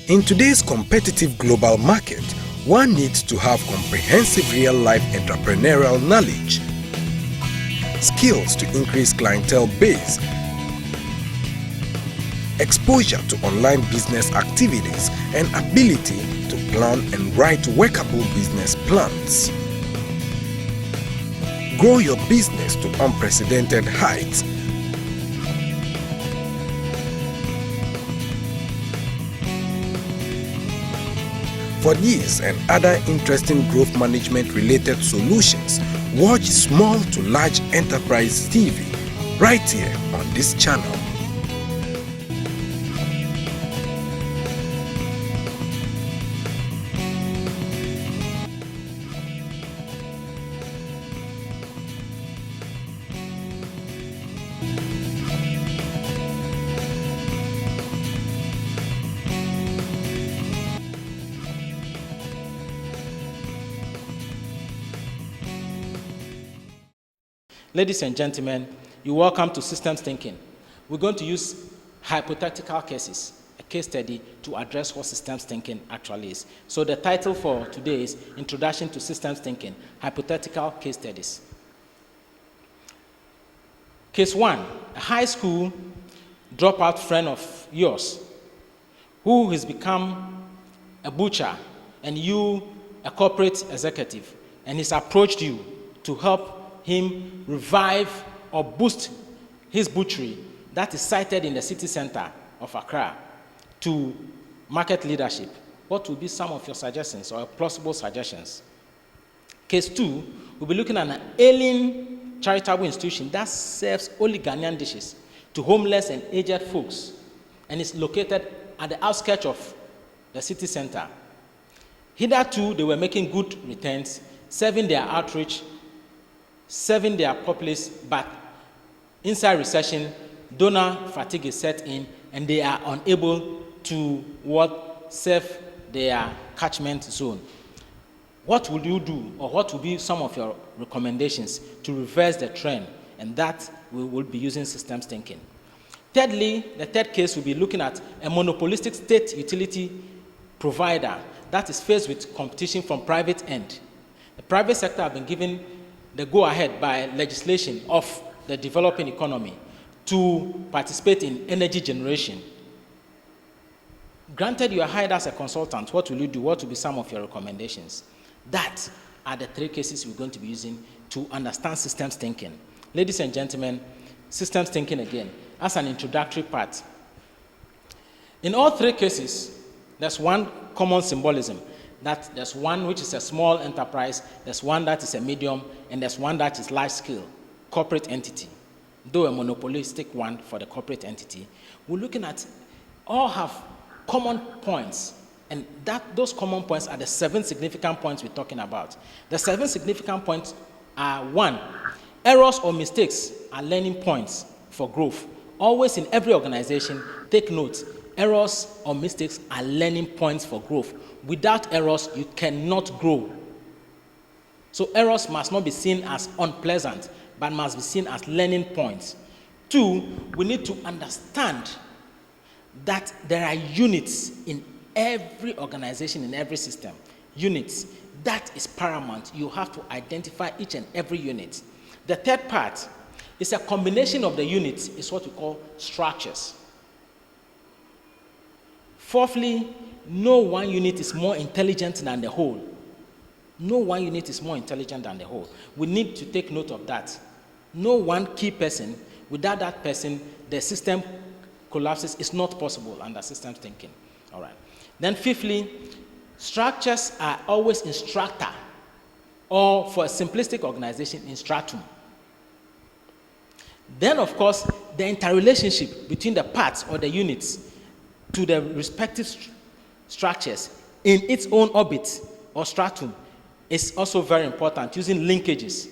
In today's competitive global market, one needs to have comprehensive real-life entrepreneurial knowledge, skills to increase clientele base, exposure to online business activities, and ability to plan and write workable business plans. Grow your business to unprecedented heights. For these and other interesting growth management related solutions, watch Small to Large Enterprise TV right here on this channel. Ladies and gentlemen, you're welcome to Systems Thinking. We're going to use hypothetical cases, a case study, to address what systems thinking actually is. So the title for today is Introduction to Systems Thinking, Hypothetical Case Studies. Case 1, a high school dropout friend of yours who has become a butcher and you a corporate executive, and he's approached you to help him revive or boost his butchery that is sited in the city center of Accra to market leadership. What will be some of your suggestions or plausible suggestions? Case 2, we'll be looking at an ailing charitable institution that serves only Ghanaian dishes to homeless and aged folks, and is located at the outskirts of the city center. Hitherto, they were making good returns, serving their outreach, serving their populace, but inside recession, donor fatigue is set in, and they are unable to serve their catchment zone. What will you do, or what will be some of your recommendations to reverse the trend? And that we will be using systems thinking. Thirdly, the third case will be looking at a monopolistic state utility provider that is faced with competition from private end. The private sector have been given the go-ahead by legislation of the developing economy to participate in energy generation. Granted, you are hired as a consultant, what will you do? What will be some of your recommendations? That are the three cases we're going to be using to understand systems thinking. Ladies and gentlemen, systems thinking again, as an introductory part. In all three cases, there's one common symbolism. That there's one which is a small enterprise, there's one that is a medium, and there's one that is large scale, corporate entity. Though a monopolistic one for the corporate entity, we're looking at all have common points, and those common points are the 7 significant points we're talking about. The 7 significant points are: 1, errors or mistakes are learning points for growth. Always in every organization, take note, errors or mistakes are learning points for growth. Without errors, you cannot grow. So errors must not be seen as unpleasant, but must be seen as learning points. 2, we need to understand that there are units in every organization, in every system. Units. That is paramount. You have to identify each and every unit. The third part is a combination of the units, is what we call structures. Fourthly, no one unit is more intelligent than the whole. No one unit is more intelligent than the whole. We need to take note of that. No one key person, without that person, the system collapses. It's not possible under systems thinking. All right. Then fifthly, structures are always in strata, or for a simplistic organization, in stratum. Then, of course, the interrelationship between the parts or the units to the respective structures in its own orbit or stratum is also very important, using linkages.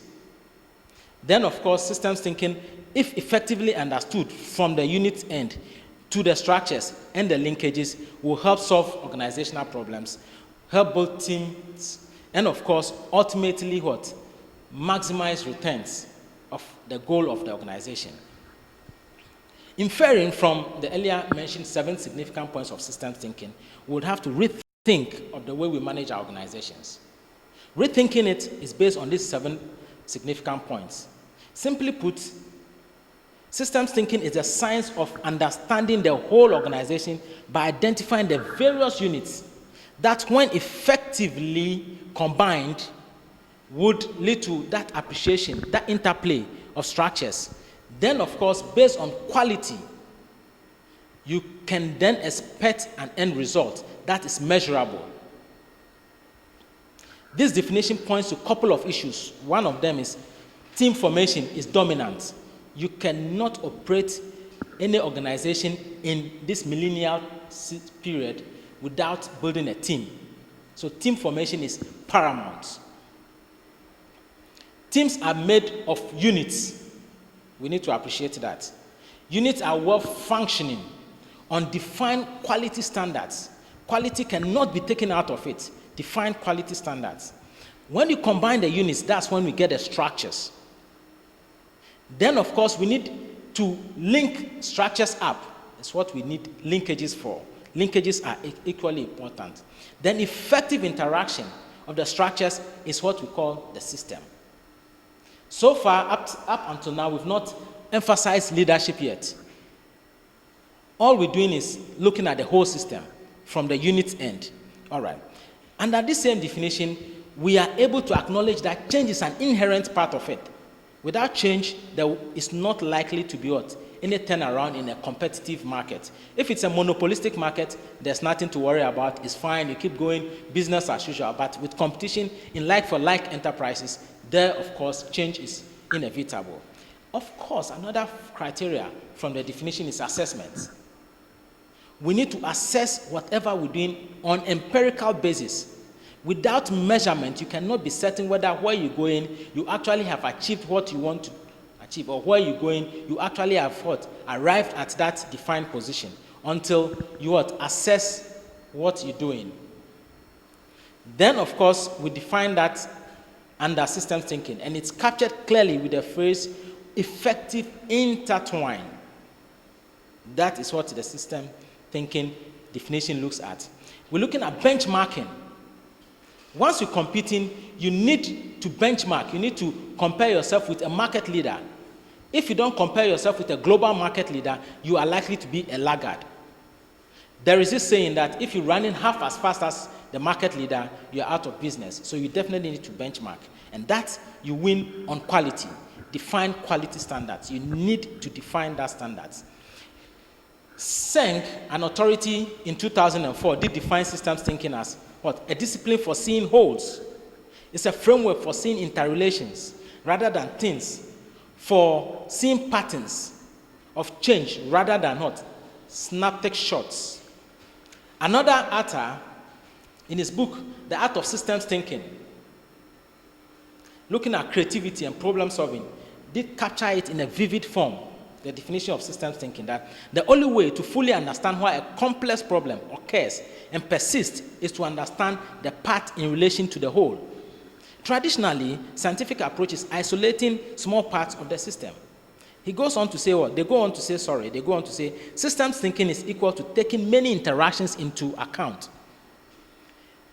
Then, of course, systems thinking, if effectively understood from the unit end to the structures and the linkages, will help solve organizational problems, help build teams, and of course, ultimately what? Maximize returns of the goal of the organization. Inferring from the earlier mentioned 7 significant points of systems thinking, we would have to rethink of the way we manage our organizations. Rethinking it is based on these 7 significant points. Simply put, systems thinking is the science of understanding the whole organization by identifying the various units that, when effectively combined, would lead to that appreciation, that interplay of structures. Then, of course, based on quality, you can then expect an end result that is measurable. This definition points to a couple of issues. One of them is team formation is dominant. You cannot operate any organization in this millennial period without building a team. So team formation is paramount. Teams are made of units. We need to appreciate that. Units are well functioning on defined quality standards. Quality cannot be taken out of it. Defined quality standards. When you combine the units, that's when we get the structures. Then, of course, we need to link structures up. That's what we need linkages for. Linkages are equally important. Then effective interaction of the structures is what we call the system. So far, up until now, we've not emphasized leadership yet. All we're doing is looking at the whole system from the unit end. All right. Under this same definition, we are able to acknowledge that change is an inherent part of it. Without change, there is not likely to be what? Any turnaround in a competitive market. If it's a monopolistic market, there's nothing to worry about. It's fine. You keep going, business as usual. But with competition in like-for-like enterprises, there, of course, change is inevitable. Of course, another criteria from the definition is assessment. We need to assess whatever we're doing on empirical basis. Without measurement, you cannot be certain whether where you're going, you actually have achieved what you want to achieve, or where you're going, you actually have arrived at that defined position until you assess what you're doing. Then, of course, we define that under systems thinking, and it's captured clearly with the phrase effective intertwine. That is what the system thinking definition looks at. We're looking at benchmarking. Once you're competing, you need to benchmark. You need to compare yourself with a market leader. If you don't compare yourself with a global market leader, you are likely to be a laggard. There is this saying that if you're running half as fast as the market leader, you're out of business. So you definitely need to benchmark. And that you win on quality. Define quality standards. You need to define that standards. Seng, an authority in 2004, did define systems thinking as what? A discipline for seeing wholes. It's a framework for seeing interrelations rather than things, for seeing patterns of change rather than what? Snapshot shots. Another author, in his book, The Art of Systems Thinking, looking at creativity and problem solving, did capture it in a vivid form, the definition of systems thinking, that the only way to fully understand why a complex problem occurs and persists is to understand the part in relation to the whole. Traditionally, scientific approach is isolating small parts of the system. He goes on to say what? They go on to say systems thinking is equal to taking many interactions into account.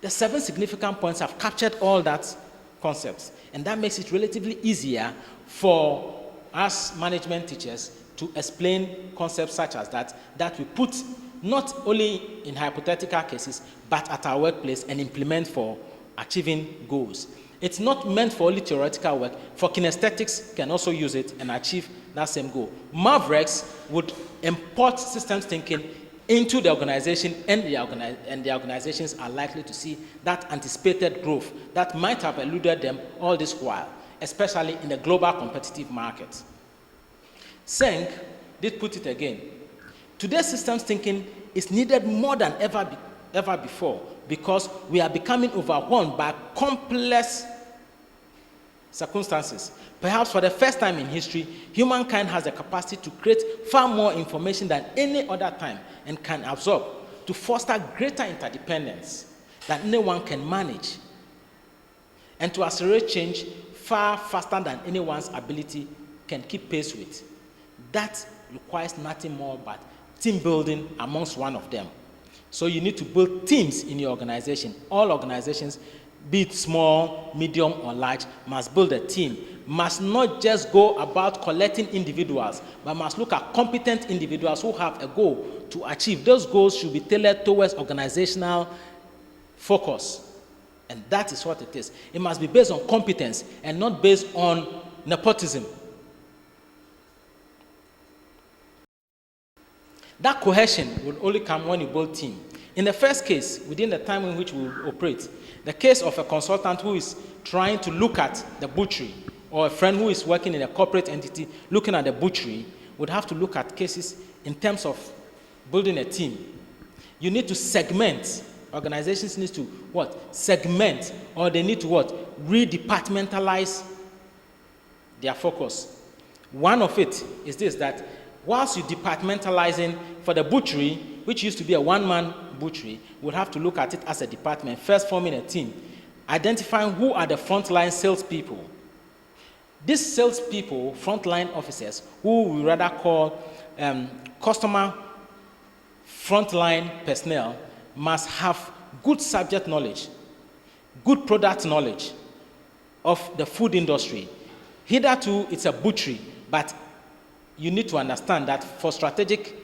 The 7 significant points have captured all that concepts, and that makes it relatively easier for us management teachers to explain concepts such as that we put not only in hypothetical cases, but at our workplace and implement for achieving goals. It's not meant for only theoretical work. For kinesthetics can also use it and achieve that same goal. Mavericks would import systems thinking into the organization, and the organizations are likely to see that anticipated growth that might have eluded them all this while, especially in the global competitive market. Seng did put it again. Today's systems thinking is needed more than ever before, because we are becoming overwhelmed by complex circumstances. Perhaps for the first time in history, humankind has the capacity to create far more information than any other time and can absorb, to foster greater interdependence that anyone can manage, and to accelerate change far faster than anyone's ability can keep pace with. That requires nothing more but team building amongst one of them. So you need to build teams in your organization. All organizations, be it small, medium, or large, must build a team. Must not just go about collecting individuals, but must look at competent individuals who have a goal to achieve. Those goals should be tailored towards organizational focus. And that is what it is. It must be based on competence and not based on nepotism. That cohesion will only come when you build team. In the first case, within the time in which we operate, the case of a consultant who is trying to look at the butchery, or a friend who is working in a corporate entity looking at the butchery, would have to look at cases in terms of building a team. You need to segment. Organizations need to what? Segment, or they need to what? Redepartmentalize their focus. One of it is this, that whilst you're departmentalizing for the butchery, which used to be a one-man butchery, would have to look at it as a department, first forming a team, identifying who are the frontline salespeople. These salespeople, frontline officers, who we rather call customer frontline personnel, must have good subject knowledge, good product knowledge of the food industry. Hitherto, it's a butchery, but you need to understand that for strategic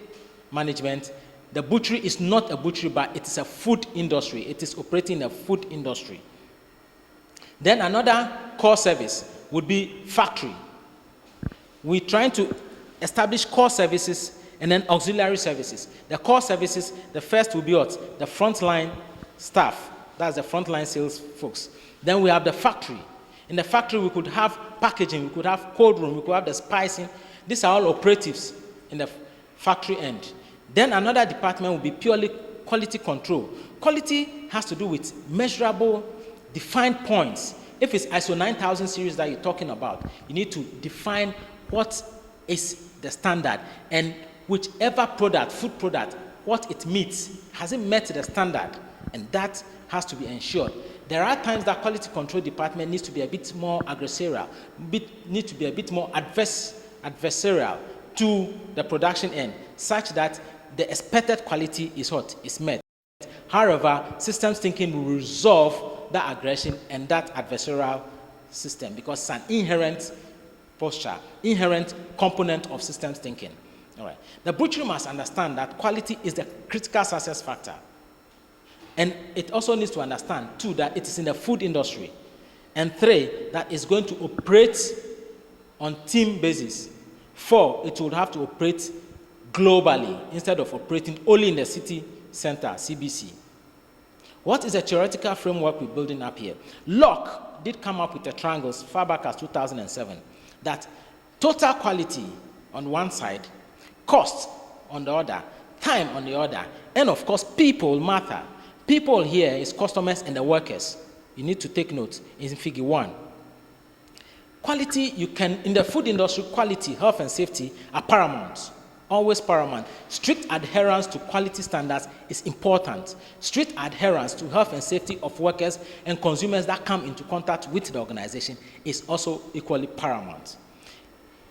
management, the butchery is not a butchery, but it is a food industry. It is operating in a food industry. Then another core service would be factory. We're trying to establish core services and then auxiliary services. The core services, the first will be what? The frontline staff. That's the frontline sales folks. Then we have the factory. In the factory, we could have packaging, we could have cold room, we could have the spicing. These are all operatives in the factory end. Then another department will be purely quality control. Quality has to do with measurable, defined points. If it's ISO 9000 series that you're talking about, you need to define what is the standard, and whichever product, food product, what it meets, has it met the standard? And that has to be ensured. There are times that quality control department needs to be a bit more adversarial, need to be a bit more adversarial to the production end, such that the expected quality is what is met. However, systems thinking will resolve that aggression and that adversarial system, because it's an inherent posture, inherent component of systems thinking. All right. The butchery must understand that quality is the critical success factor. And it also needs to understand, too, that it is in the food industry. And 3, that it's going to operate on team basis. 4, it would have to operate globally instead of operating only in the city center, CBC. What is the theoretical framework we're building up here? Locke did come up with the triangles far back as 2007, that total quality on one side, cost on the other, time on the other, and of course people matter. People here is customers and the workers. You need to take note in figure 1. Quality, you can, in the food industry, quality, health and safety are paramount. Always paramount. Strict adherence to quality standards is important. Strict adherence to health and safety of workers and consumers that come into contact with the organization is also equally paramount.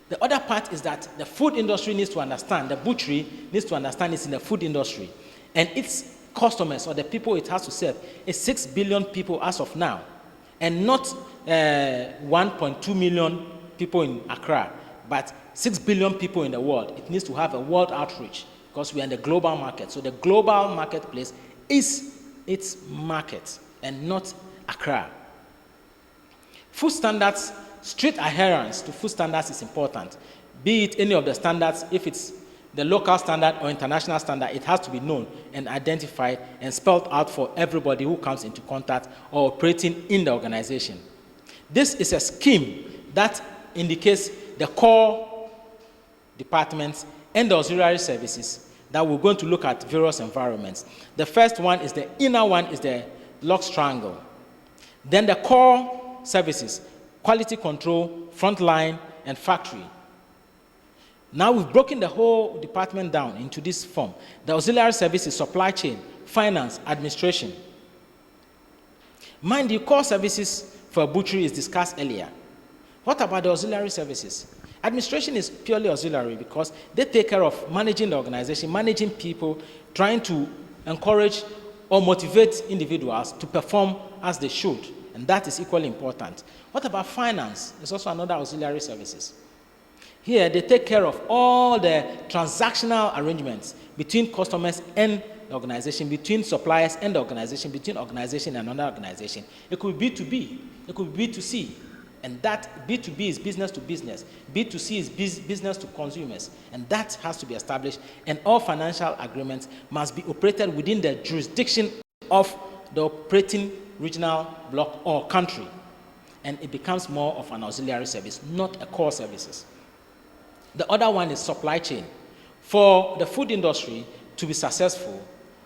The other part is that the food industry needs to understand, the butchery needs to understand it's in the food industry. And its customers, or the people it has to serve, is 6 billion people as of now. And not 1.2 million people in Accra, but 6 billion people in the world. It needs to have a world outreach because we are in the global market. So the global marketplace is its market and not Accra. Food standards, strict adherence to food standards is important. Be it any of the standards, if it's the local standard or international standard, it has to be known and identified and spelled out for everybody who comes into contact or operating in the organization. This is a scheme that indicates the core departments and the auxiliary services that we're going to look at various environments. The first one is the inner one is the Locke's triangle. Then the core services, quality control, frontline, and factory. Now we've broken the whole department down into this form. The auxiliary services, supply chain, finance, administration. Mind you, core services for butchery is discussed earlier. What about the auxiliary services? Administration is purely auxiliary because they take care of managing the organization, managing people, trying to encourage or motivate individuals to perform as they should, and that is equally important. What about finance? It's also another auxiliary services. Here, they take care of all the transactional arrangements between customers and the organization, between suppliers and the organization, between organization and another organization. It could be B2B, it could be B2C, and that B2B is business to business, B2C is business to consumers, and that has to be established, and all financial agreements must be operated within the jurisdiction of the operating regional block or country, and it becomes more of an auxiliary service, not a core services. The other one is supply chain. For the food industry to be successful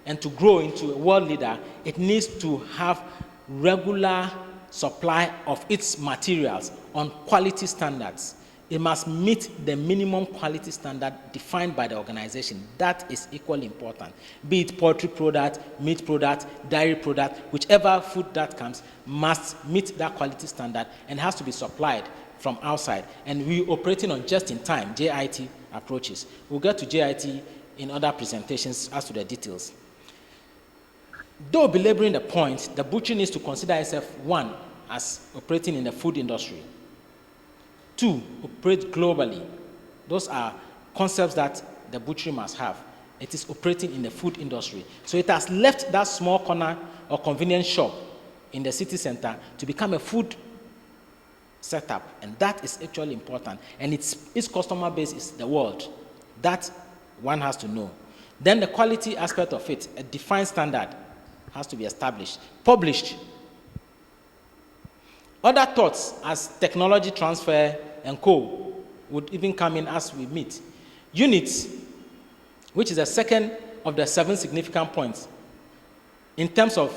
and to grow into a world leader, it needs to have regular supply of its materials on quality standards. It must meet the minimum quality standard defined by the organization. That is equally important. Be it poultry product, meat product, dairy product, whichever food that comes must meet that quality standard and has to be supplied from outside. And we're operating on just-in-time, JIT approaches. We'll get to JIT in other presentations as to the details. Though belaboring the point, the butchery needs to consider itself, one, as operating in the food industry. Two, operate globally. Those are concepts that the butchery must have. It is operating in the food industry. So it has left that small corner or convenience shop in the city center to become a food setup, and that is actually important. And its customer base is the world. That one has to know. Then the quality aspect of it, a defined standard, has to be established, published. Other thoughts as technology transfer and co would even come in as we meet. Units, which is the second of the 7 significant points. In terms of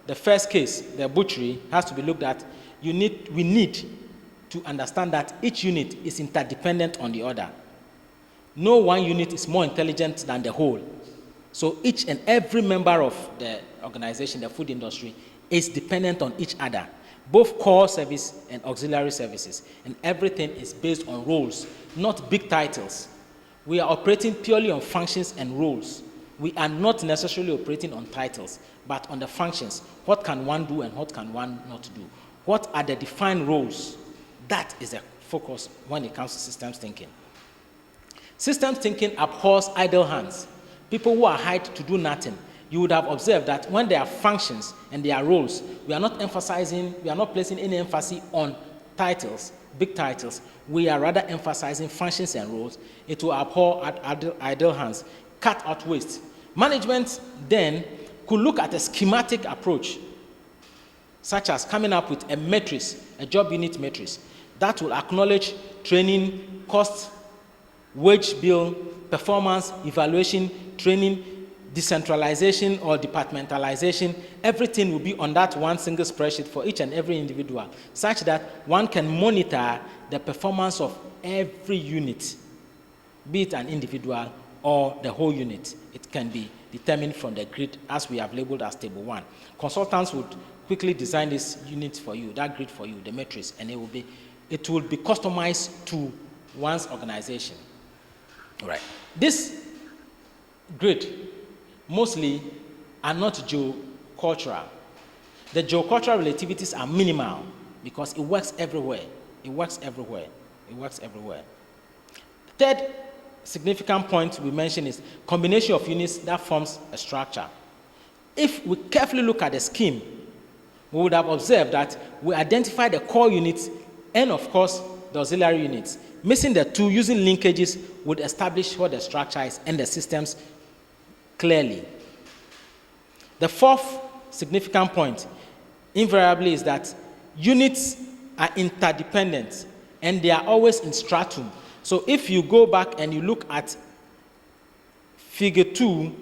the first case, the butchery, has to be looked at. We need to understand that each unit is interdependent on the other. No one unit is more intelligent than the whole. So each and every member of the organization, the food industry, is dependent on each other, both core service and auxiliary services. And everything is based on roles, not big titles. We are operating purely on functions and roles. We are not necessarily operating on titles, but on the functions. What can one do and what can one not do? What are the defined roles? That is a focus when it comes to systems thinking. Systems thinking abhors idle hands. People who are hired to do nothing. You would have observed that when there are functions and there are roles, we are not placing any emphasis on titles, big titles. We are rather emphasizing functions and roles. It will abhor idle hands, cut out waste. Management then could look at a schematic approach, such as coming up with a matrix, a job unit matrix, that will acknowledge training, cost, wage bill, performance, evaluation, training, decentralization or departmentalization. Everything will be on that one single spreadsheet for each and every individual, such that one can monitor the performance of every unit, be it an individual or the whole unit. It can be determined from the grid as we have labeled as table 1. Consultants would quickly design this unit for you, that grid for you, the matrix, and it will be customized to one's organization. All right. This grid mostly are not geocultural. The geocultural relativities are minimal because it works everywhere. It works everywhere. It works everywhere. Third significant point we mentioned is combination of units that forms a structure. If we carefully look at the scheme, we would have observed that we identify the core units and, of course, the auxiliary units. Missing the two, using linkages, would establish what the structure is and the systems clearly. The fourth significant point, invariably, is that units are interdependent and they are always in stratum. So if you go back and you look at figure 2,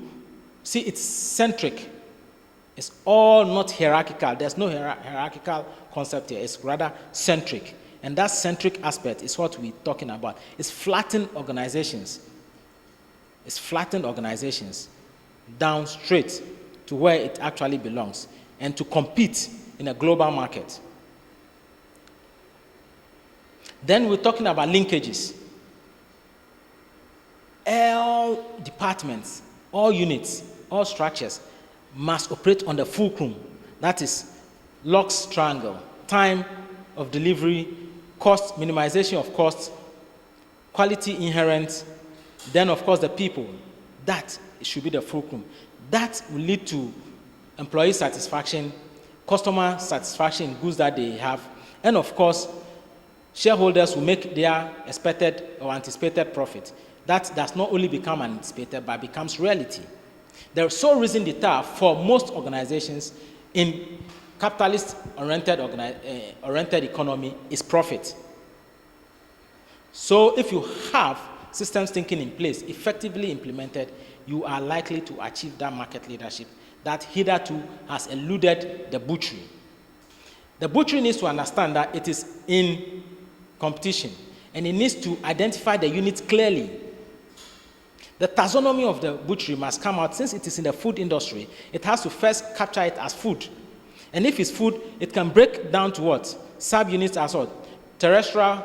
see it's centric. It's all not hierarchical. There's no hierarchical concept here. It's rather centric. And that centric aspect is what we're talking about. It's flattened organizations. It's flattened organizations down straight to where it actually belongs and to compete in a global market. Then we're talking about linkages. All departments, all units, all structures must operate on the fulcrum. That is Locke's triangle: time of delivery, cost, minimization of costs, quality inherent, then of course the people. That should be the fulcrum. That will lead to employee satisfaction, customer satisfaction in goods that they have, and of course shareholders will make their expected or anticipated profit. That does not only become anticipated, but becomes reality. The sole reason deter for most organizations in capitalist-oriented economy is profit. So if you have systems thinking in place, effectively implemented, you are likely to achieve that market leadership that hitherto has eluded the butchery. The butchery needs to understand that it is in competition, and it needs to identify the units clearly. The taxonomy of the butchery must come out. Since it is in the food industry, it has to first capture it as food. And if it's food, it can break down to what? Subunits as what? Terrestrial,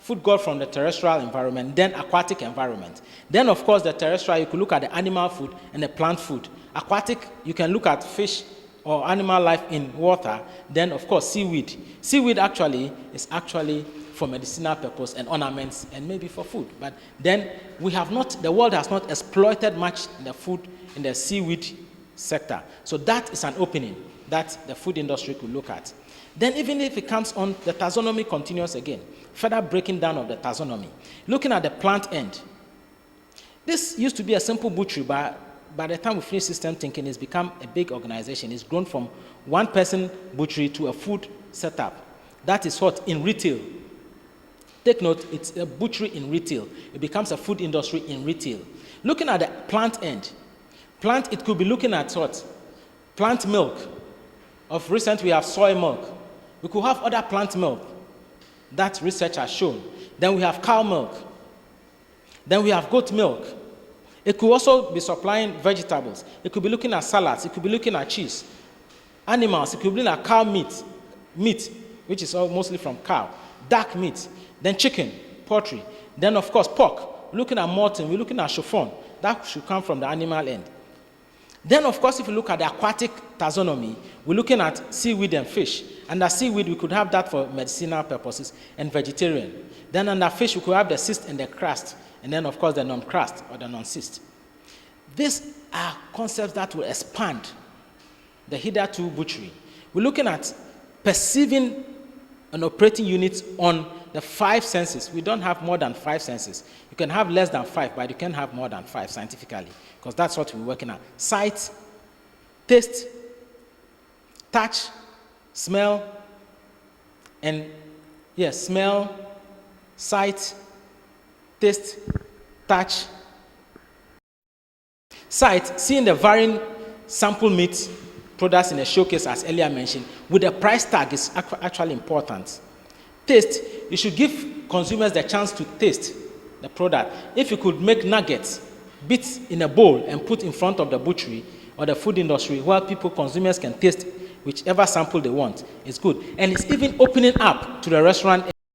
food got from the terrestrial environment, then aquatic environment. Then, of course, the terrestrial, you could look at the animal food and the plant food. Aquatic, you can look at fish or animal life in water. Then, of course, seaweed. Seaweed actually is actually for medicinal purpose and ornaments and maybe for food. But then the world has not exploited much in the food, in the seaweed sector. So that is an opening that the food industry could look at. Then even if it comes on, the taxonomy continues again, further breaking down of the taxonomy. Looking at the plant end, this used to be a simple butchery, but by the time we finish system thinking, it's become a big organization. It's grown from one person butchery to a food setup. That is what in retail. Take note, it's a butchery in retail. It becomes a food industry in retail. Looking at the plant end, it could be looking at what? Plant milk. Of recent, we have soy milk. We could have other plant milk that research has shown. Then we have cow milk. Then we have goat milk. It could also be supplying vegetables. It could be looking at salads. It could be looking at cheese. Animals, it could be looking at cow meat, which is mostly from cow. Duck meat. Then chicken, poultry. Then, of course, pork. Looking at mutton, we're looking at chiffon. That should come from the animal end. Then, of course, if you look at the aquatic taxonomy, we're looking at seaweed and fish. Under seaweed, we could have that for medicinal purposes and vegetarian. Then under fish, we could have the cyst and the crust. And then, of course, the non-crust or the non-cyst. These are concepts that will expand the hitherto butchery. We're looking at perceiving and operating units on the 5 senses. We don't have more than 5 senses. You can have less than 5, but you can have more than 5 scientifically, because that's what we're working at. Sight, taste, touch, smell, and smell, sight, taste, touch. Sight, seeing the varying sample meat products in a showcase, as earlier mentioned, with a price tag is actually important. Taste, you should give consumers the chance to taste the product. If you could make nuggets, bits in a bowl and put in front of the butchery or the food industry where consumers can taste whichever sample they want, it's good. And it's even opening up to the restaurant